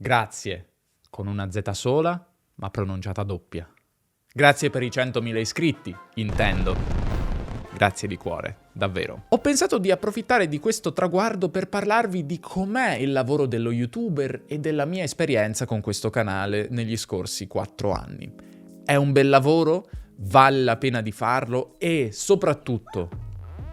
Grazie, con una Z sola, ma pronunciata doppia. Grazie per i 100.000 iscritti, intendo. Grazie di cuore, davvero. Ho pensato di approfittare di questo traguardo per parlarvi di com'è il lavoro dello YouTuber e della mia esperienza con questo canale negli scorsi 4 anni. È un bel lavoro? Vale la pena di farlo? E soprattutto,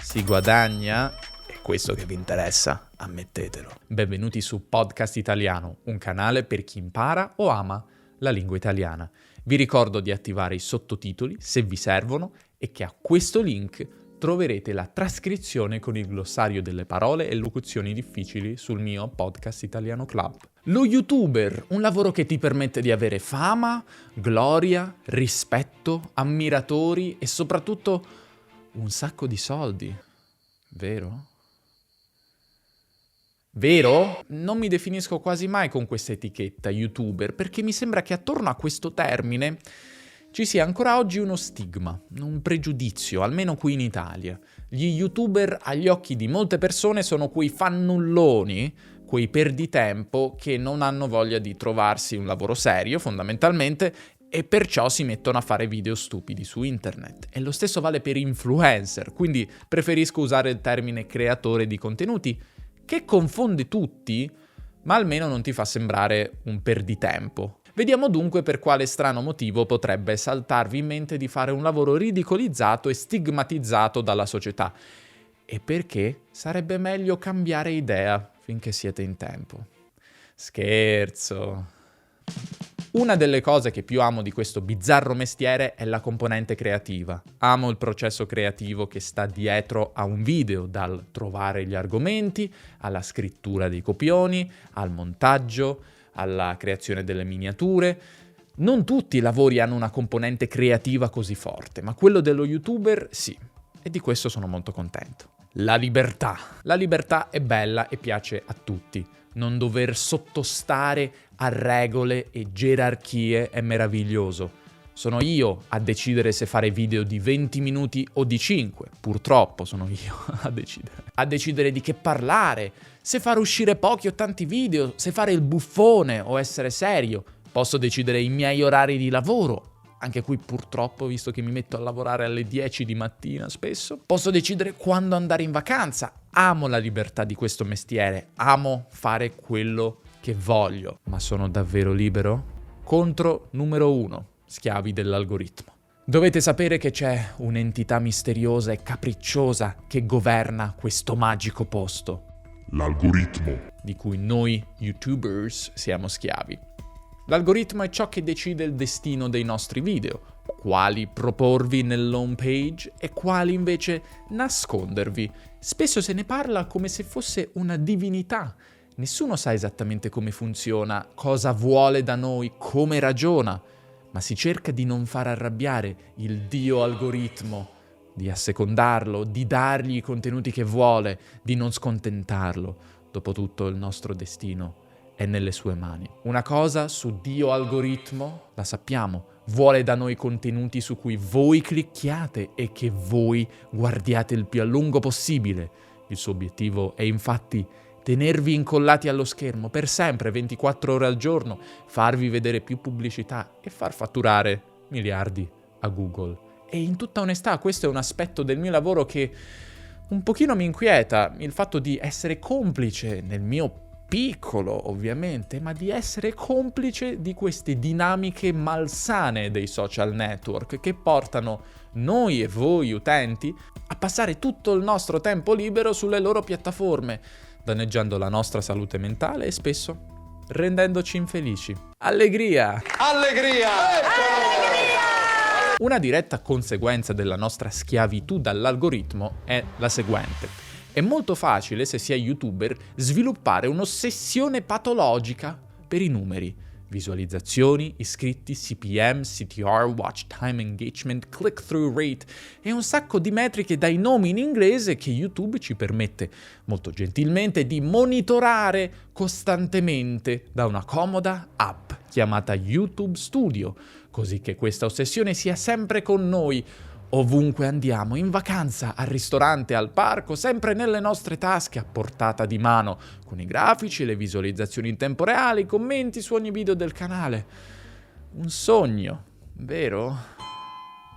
si guadagna? È questo che vi interessa, ammettetelo. Benvenuti su Podcast Italiano, un canale per chi impara o ama la lingua italiana. Vi ricordo di attivare i sottotitoli se vi servono e che a questo link troverete la trascrizione con il glossario delle parole e locuzioni difficili sul mio Podcast Italiano Club. Lo YouTuber, un lavoro che ti permette di avere fama, gloria, rispetto, ammiratori e soprattutto un sacco di soldi. Vero? Vero? Non mi definisco quasi mai con questa etichetta YouTuber perché mi sembra che attorno a questo termine ci sia ancora oggi uno stigma, un pregiudizio, almeno qui in Italia. Gli YouTuber agli occhi di molte persone sono quei fannulloni, quei perditempo che non hanno voglia di trovarsi un lavoro serio fondamentalmente e perciò si mettono a fare video stupidi su internet. E lo stesso vale per influencer, quindi preferisco usare il termine creatore di contenuti che confonde tutti, ma almeno non ti fa sembrare un perditempo. Vediamo dunque per quale strano motivo potrebbe saltarvi in mente di fare un lavoro ridicolizzato e stigmatizzato dalla società e perché sarebbe meglio cambiare idea finché siete in tempo. Scherzo. Una delle cose che più amo di questo bizzarro mestiere è la componente creativa. Amo il processo creativo che sta dietro a un video, dal trovare gli argomenti, alla scrittura dei copioni, al montaggio, alla creazione delle miniature. Non tutti i lavori hanno una componente creativa così forte, ma quello dello YouTuber sì, e di questo sono molto contento. La libertà. La libertà è bella e piace a tutti. Non dover sottostare a regole e gerarchie è meraviglioso. Sono io a decidere se fare video di 20 minuti o di 5. Purtroppo sono io a decidere. A decidere di che parlare, se far uscire pochi o tanti video, se fare il buffone o essere serio. Posso decidere i miei orari di lavoro. Anche qui purtroppo, visto che mi metto a lavorare alle 10 di mattina spesso, posso decidere quando andare in vacanza. Amo la libertà di questo mestiere, amo fare quello che voglio. Ma sono davvero libero? Contro numero 1, schiavi dell'algoritmo. Dovete sapere che c'è un'entità misteriosa e capricciosa che governa questo magico posto. L'algoritmo. Di cui noi YouTubers siamo schiavi. L'algoritmo è ciò che decide il destino dei nostri video, quali proporvi nell'home page e quali invece nascondervi. Spesso se ne parla come se fosse una divinità. Nessuno sa esattamente come funziona, cosa vuole da noi, come ragiona, ma si cerca di non far arrabbiare il dio algoritmo, di assecondarlo, di dargli i contenuti che vuole, di non scontentarlo. Dopotutto il nostro destino è nelle sue mani. Una cosa su Dio algoritmo la sappiamo, vuole da noi contenuti su cui voi clicchiate e che voi guardiate il più a lungo possibile. Il suo obiettivo è infatti tenervi incollati allo schermo per sempre, 24 ore al giorno, farvi vedere più pubblicità e far fatturare miliardi a Google. E in tutta onestà questo è un aspetto del mio lavoro che un pochino mi inquieta, il fatto di essere complice nel mio piccolo ovviamente, ma di essere complice di queste dinamiche malsane dei social network che portano noi e voi utenti a passare tutto il nostro tempo libero sulle loro piattaforme, danneggiando la nostra salute mentale e spesso rendendoci infelici. Allegria! Allegria! Una diretta conseguenza della nostra schiavitù dall'algoritmo è la seguente. È molto facile, se si è YouTuber, sviluppare un'ossessione patologica per i numeri. Visualizzazioni, iscritti, CPM, CTR, watch time, engagement, click-through rate e un sacco di metriche dai nomi in inglese che YouTube ci permette molto gentilmente di monitorare costantemente da una comoda app chiamata YouTube Studio, così che questa ossessione sia sempre con noi. Ovunque andiamo, in vacanza, al ristorante, al parco, sempre nelle nostre tasche, a portata di mano, con i grafici, le visualizzazioni in tempo reale, i commenti su ogni video del canale. Un sogno, vero?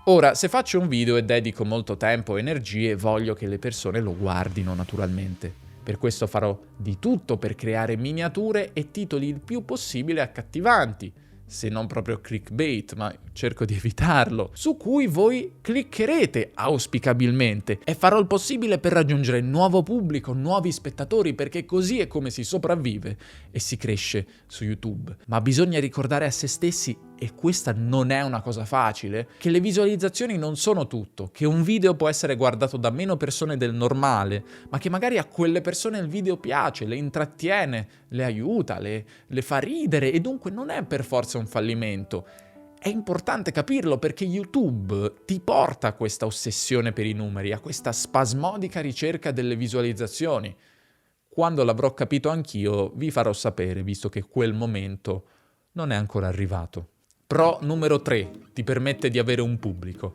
Ora, se faccio un video e dedico molto tempo e energie, voglio che le persone lo guardino naturalmente. Per questo farò di tutto per creare miniature e titoli il più possibile accattivanti, se non proprio clickbait, ma cerco di evitarlo, su cui voi cliccherete auspicabilmente, e farò il possibile per raggiungere nuovo pubblico, nuovi spettatori, perché così è come si sopravvive e si cresce su YouTube. Ma bisogna ricordare a se stessi, e questa non è una cosa facile, che le visualizzazioni non sono tutto, che un video può essere guardato da meno persone del normale, ma che magari a quelle persone il video piace, le intrattiene, le aiuta, le fa ridere, e dunque non è per forza un fallimento. È importante capirlo, perché YouTube ti porta a questa ossessione per i numeri, a questa spasmodica ricerca delle visualizzazioni. Quando l'avrò capito anch'io vi farò sapere, visto che quel momento non è ancora arrivato. Pro numero 3, ti permette di avere un pubblico.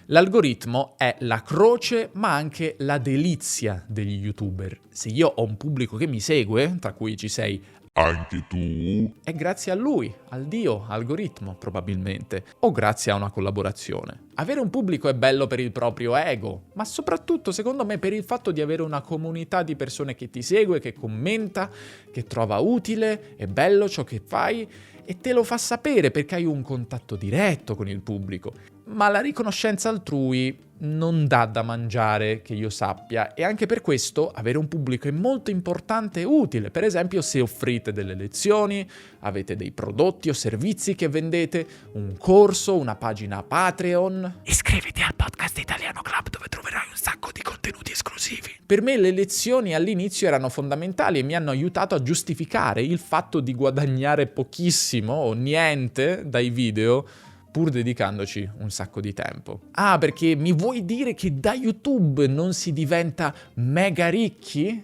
L'algoritmo è la croce ma anche la delizia degli YouTuber. Se io ho un pubblico che mi segue, tra cui ci sei anche tu, è grazie a lui, al dio algoritmo probabilmente, o grazie a una collaborazione. Avere un pubblico è bello per il proprio ego, ma soprattutto secondo me per il fatto di avere una comunità di persone che ti segue, che commenta, che trova utile, è bello ciò che fai e te lo fa sapere perché hai un contatto diretto con il pubblico. Ma la riconoscenza altrui non dà da mangiare, che io sappia, e anche per questo avere un pubblico è molto importante e utile. Per esempio, se offrite delle lezioni, avete dei prodotti o servizi che vendete, un corso, una pagina Patreon. Iscriviti al podcast Italiano Club, dove troverai un sacco di contenuti esclusivi. Per me le lezioni all'inizio erano fondamentali e mi hanno aiutato a giustificare il fatto di guadagnare pochissimo o niente dai video, pur dedicandoci un sacco di tempo. Ah, perché mi vuoi dire che da YouTube non si diventa mega ricchi?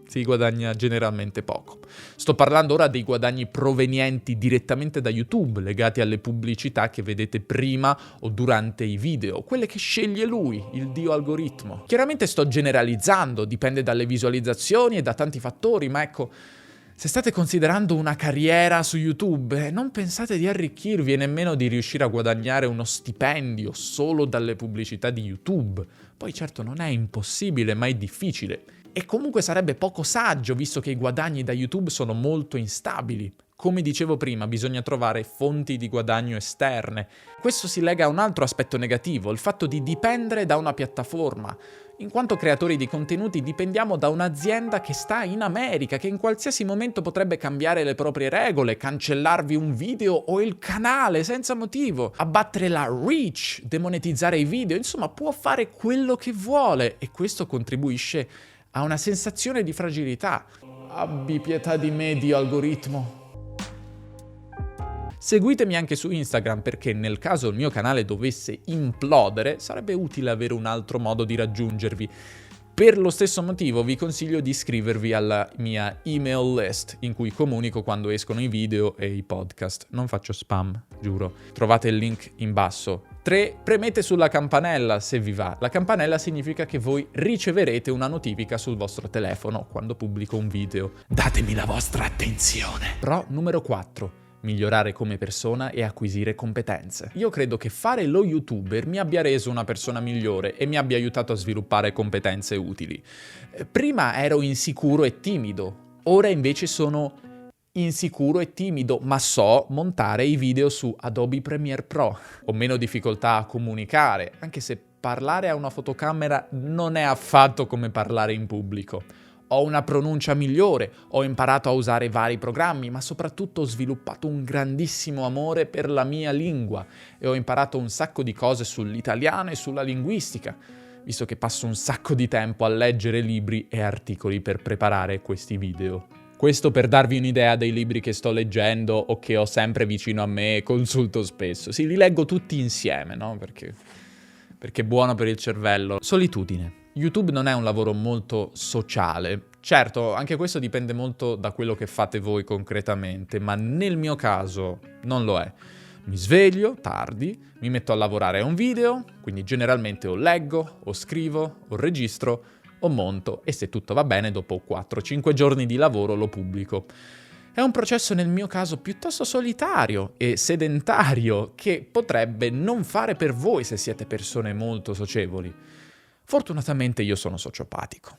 Si guadagna generalmente poco. Sto parlando ora dei guadagni provenienti direttamente da YouTube, legati alle pubblicità che vedete prima o durante i video, quelle che sceglie lui, il dio algoritmo. Chiaramente sto generalizzando, dipende dalle visualizzazioni e da tanti fattori, ma ecco, se state considerando una carriera su YouTube, non pensate di arricchirvi e nemmeno di riuscire a guadagnare uno stipendio solo dalle pubblicità di YouTube. Poi certo non è impossibile, ma è difficile. E comunque sarebbe poco saggio, visto che i guadagni da YouTube sono molto instabili. Come dicevo prima, bisogna trovare fonti di guadagno esterne. Questo si lega a un altro aspetto negativo, il fatto di dipendere da una piattaforma. In quanto creatori di contenuti dipendiamo da un'azienda che sta in America, che in qualsiasi momento potrebbe cambiare le proprie regole, cancellarvi un video o il canale senza motivo, abbattere la reach, demonetizzare i video, insomma può fare quello che vuole, e questo contribuisce a una sensazione di fragilità. Abbi pietà di me, dio algoritmo. Seguitemi anche su Instagram, perché nel caso il mio canale dovesse implodere, sarebbe utile avere un altro modo di raggiungervi. Per lo stesso motivo vi consiglio di iscrivervi alla mia email list, in cui comunico quando escono i video e i podcast. Non faccio spam, giuro. Trovate il link in basso. 3. Premete sulla campanella se vi va. La campanella significa che voi riceverete una notifica sul vostro telefono quando pubblico un video. Datemi la vostra attenzione. Pro numero 4. Migliorare come persona e acquisire competenze. Io credo che fare lo YouTuber mi abbia reso una persona migliore e mi abbia aiutato a sviluppare competenze utili. Prima ero insicuro e timido, ora invece sono insicuro e timido, ma so montare i video su Adobe Premiere Pro. Ho meno difficoltà a comunicare, anche se parlare a una fotocamera non è affatto come parlare in pubblico. Ho una pronuncia migliore, ho imparato a usare vari programmi, ma soprattutto ho sviluppato un grandissimo amore per la mia lingua e ho imparato un sacco di cose sull'italiano e sulla linguistica, visto che passo un sacco di tempo a leggere libri e articoli per preparare questi video. Questo per darvi un'idea dei libri che sto leggendo o che ho sempre vicino a me e consulto spesso. Sì, li leggo tutti insieme, no? Perché è buono per il cervello. Solitudine. YouTube non è un lavoro molto sociale. Certo, anche questo dipende molto da quello che fate voi concretamente, ma nel mio caso non lo è. Mi sveglio tardi, mi metto a lavorare a un video, quindi generalmente o leggo, o scrivo, o registro, o monto e se tutto va bene dopo 4-5 giorni di lavoro lo pubblico. È un processo nel mio caso piuttosto solitario e sedentario che potrebbe non fare per voi se siete persone molto socievoli. Fortunatamente io sono sociopatico.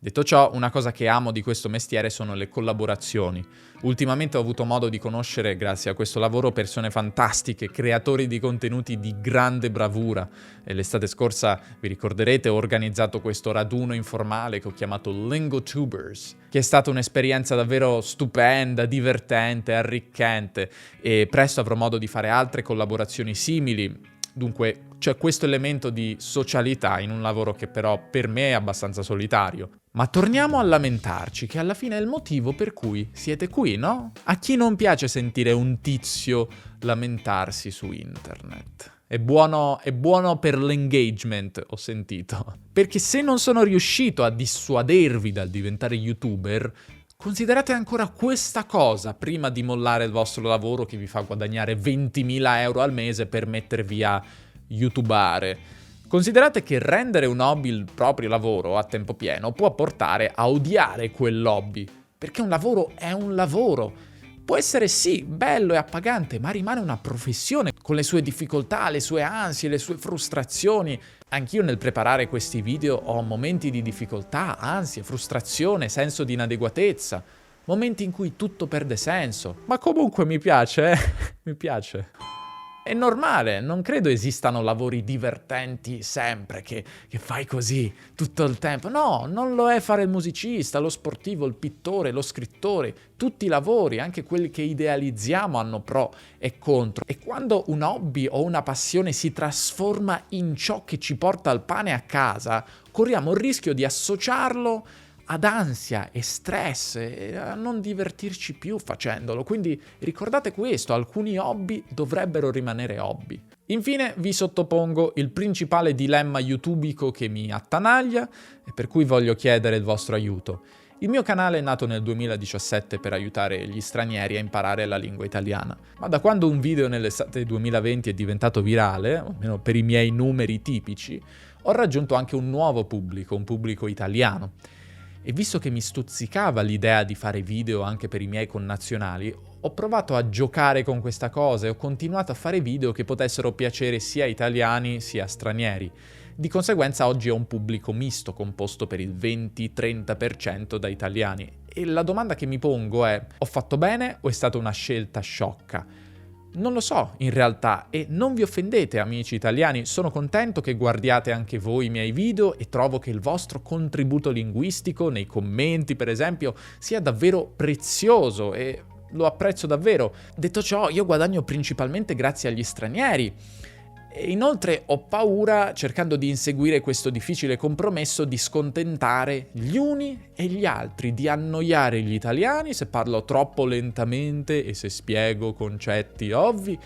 Detto ciò, una cosa che amo di questo mestiere sono le collaborazioni. Ultimamente ho avuto modo di conoscere, grazie a questo lavoro, persone fantastiche, creatori di contenuti di grande bravura. E l'estate scorsa, vi ricorderete, ho organizzato questo raduno informale che ho chiamato Lingotubers, che è stata un'esperienza davvero stupenda, divertente, arricchente e presto avrò modo di fare altre collaborazioni simili. Dunque, c'è questo elemento di socialità in un lavoro che però per me è abbastanza solitario. Ma torniamo a lamentarci, che alla fine è il motivo per cui siete qui, no? A chi non piace sentire un tizio lamentarsi su internet? È buono per l'engagement, ho sentito. Perché se non sono riuscito a dissuadervi dal diventare YouTuber, considerate ancora questa cosa prima di mollare il vostro lavoro che vi fa guadagnare 20.000 euro al mese per mettervi a YouTubare. Considerate che rendere un hobby il proprio lavoro a tempo pieno può portare a odiare quell'hobby, perché un lavoro è un lavoro. Può essere sì, bello e appagante, ma rimane una professione con le sue difficoltà, le sue ansie, le sue frustrazioni. Anch'io nel preparare questi video ho momenti di difficoltà, ansie, frustrazione, senso di inadeguatezza, momenti in cui tutto perde senso. Ma comunque mi piace, mi piace. È normale, non credo esistano lavori divertenti sempre, che fai così tutto il tempo. No, non lo è fare il musicista, lo sportivo, il pittore, lo scrittore. Tutti i lavori, anche quelli che idealizziamo, hanno pro e contro. E quando un hobby o una passione si trasforma in ciò che ci porta il pane a casa, corriamo il rischio di associarlo ad ansia e stress e a non divertirci più facendolo. Quindi ricordate questo, alcuni hobby dovrebbero rimanere hobby. Infine vi sottopongo il principale dilemma youtubico che mi attanaglia e per cui voglio chiedere il vostro aiuto. Il mio canale è nato nel 2017 per aiutare gli stranieri a imparare la lingua italiana, ma da quando un video nell'estate 2020 è diventato virale, o almeno per i miei numeri tipici, ho raggiunto anche un nuovo pubblico, un pubblico italiano. E visto che mi stuzzicava l'idea di fare video anche per i miei connazionali, ho provato a giocare con questa cosa e ho continuato a fare video che potessero piacere sia italiani sia stranieri. Di conseguenza oggi ho un pubblico misto composto per il 20-30% da italiani. E la domanda che mi pongo è: ho fatto bene o è stata una scelta sciocca? Non lo so, in realtà, e non vi offendete, amici italiani, sono contento che guardiate anche voi i miei video e trovo che il vostro contributo linguistico, nei commenti per esempio, sia davvero prezioso e lo apprezzo davvero. Detto ciò, io guadagno principalmente grazie agli stranieri. E inoltre ho paura, cercando di inseguire questo difficile compromesso, di scontentare gli uni e gli altri, di annoiare gli italiani se parlo troppo lentamente e se spiego concetti ovvi,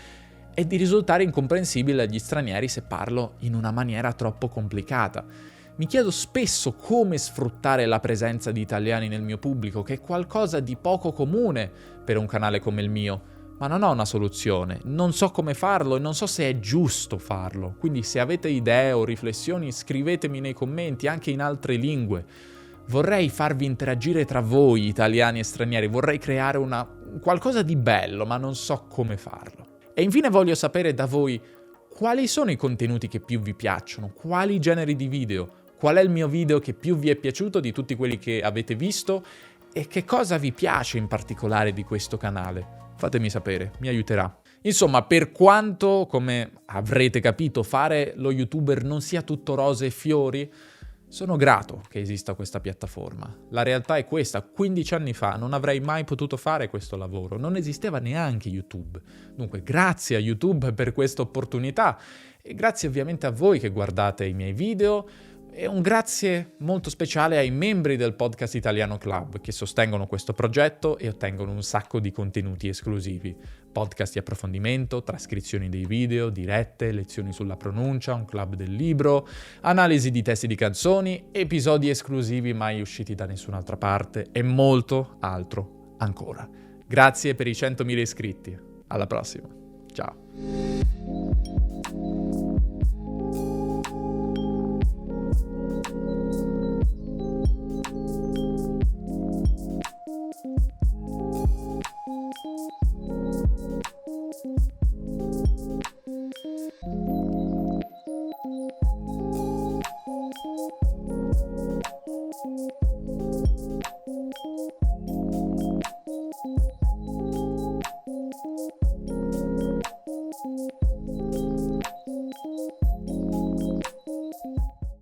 e di risultare incomprensibile agli stranieri se parlo in una maniera troppo complicata. Mi chiedo spesso come sfruttare la presenza di italiani nel mio pubblico, che è qualcosa di poco comune per un canale come il mio. Ma non ho una soluzione, non so come farlo e non so se è giusto farlo. Quindi se avete idee o riflessioni scrivetemi nei commenti anche in altre lingue. Vorrei farvi interagire tra voi, italiani e stranieri, vorrei creare qualcosa di bello, ma non so come farlo. E infine voglio sapere da voi quali sono i contenuti che più vi piacciono, quali generi di video, qual è il mio video che più vi è piaciuto di tutti quelli che avete visto e che cosa vi piace in particolare di questo canale. Fatemi sapere, mi aiuterà. Insomma, per quanto, come avrete capito, fare lo YouTuber non sia tutto rose e fiori, sono grato che esista questa piattaforma. La realtà è questa: 15 anni fa non avrei mai potuto fare questo lavoro, non esisteva neanche YouTube. Dunque, grazie a YouTube per questa opportunità e grazie ovviamente a voi che guardate i miei video. E un grazie molto speciale ai membri del Podcast Italiano Club che sostengono questo progetto e ottengono un sacco di contenuti esclusivi. Podcast di approfondimento, trascrizioni dei video, dirette, lezioni sulla pronuncia, un club del libro, analisi di testi di canzoni, episodi esclusivi mai usciti da nessun'altra parte e molto altro ancora. Grazie per i 100.000 iscritti. Alla prossima. Ciao.